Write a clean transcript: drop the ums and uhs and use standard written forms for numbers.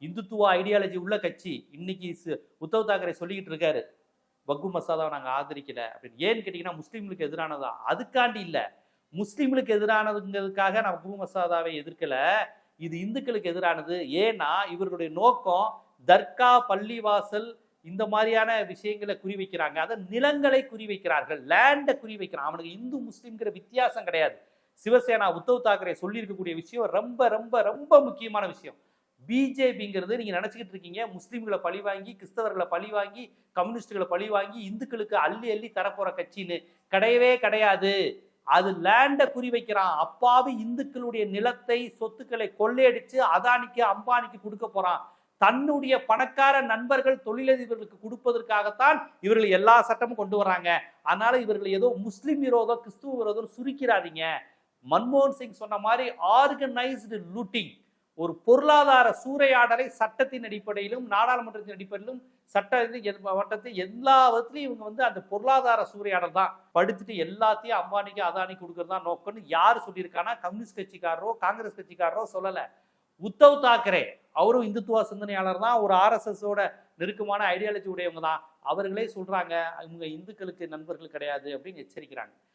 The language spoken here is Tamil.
இந்துத்துவ ஐடியாலஜி உள்ள கட்சி. இன்னைக்கு உத்தவ் தாக்கரே சொல்லிக்கிட்டு இருக்காரு, வக்கு மசோதாவை நாங்க ஆதரிக்கல அப்படின்னு. ஏன்னு கேட்டீங்கன்னா முஸ்லீம்களுக்கு எதிரானதா? அதுக்காண்டி இல்ல. முஸ்லீம்களுக்கு எதிரானதுங்கிறதுக்காக நான் வக்கு மசோதாவை எதிர்க்கல. இது இந்துக்களுக்கு எதிரானது. ஏன்னா இவர்களுடைய நோக்கம் தர்கா, பள்ளிவாசல் இந்த மாதிரியான விஷயங்களை குறிவைக்கிறாங்க. அதை நிலங்களை குறிவைக்கிறார்கள், லேண்டை குறிவைக்கிறான். அவனுக்கு இந்து முஸ்லீம்ங்கிற வித்தியாசம் கிடையாது. சிவசேனா உத்தவ் தாக்கரே சொல்லி இருக்கக்கூடிய விஷயம் ரொம்ப ரொம்ப ரொம்ப முக்கியமான விஷயம். பிஜேபிங்கிறது நீங்க நினைச்சுக்கிட்டு இருக்கீங்க முஸ்லீம்களை பழி வாங்கி, கிறிஸ்தவர்களை பழி வாங்கி, கம்யூனிஸ்டுகளை பழி வாங்கி இந்துக்களுக்கு அள்ளி அள்ளி தரப்போற கட்சின்னு. கிடையவே கிடையாது. அது லேண்டை குறி வைக்கிறான். அப்பாவி இந்துக்களுடைய நிலத்தை, சொத்துக்களை கொள்ளையடிச்சு அதானிக்கு, அம்பானிக்கு கொடுக்க போறான். தன்னுடைய பணக்கார நண்பர்கள், தொழிலதிபர்களுக்கு கொடுப்பதற்காகத்தான் இவர்கள் எல்லா சட்டமும் கொண்டு வராங்க. அதனால இவர்கள் ஏதோ முஸ்லிம் விரோதம், கிறிஸ்துவ விரோதம் சுருக்கிறாதீங்க. மன்மோகன் சிங் சொன்ன மாதிரி ஆர்கனைஸ்டு லூட்டிங், ஒரு பொருளாதார சூறையாடலை சட்டத்தின் அடிப்படையிலும், நாடாளுமன்றத்தின் அடிப்படையிலும், சட்டத்தின் எல்லா விதத்திலையும் இவங்க அந்த பொருளாதார சூறையாடல் தான். படுத்துட்டு எல்லாத்தையும் அம்பானிக்கு, அதானிக்கு கொடுக்கறது தான் நோக்கம்னு யார் சொல்லியிருக்கானா? கம்யூனிஸ்ட் கட்சிக்காரரோ காங்கிரஸ் கட்சிக்காரரோ சொல்லல. உத்தவ் தாக்கரே அவரும் இந்துத்துவ சிந்தனையாளர் தான், ஒரு ஆர்எஸ்எஸோட நெருக்கமான ஐடியாலஜி உடையவங்க தான். அவர்களே சொல்றாங்க இவங்க இந்துக்களுக்கு நண்பர்கள் கிடையாது அப்படின்னு எச்சரிக்கிறாங்க.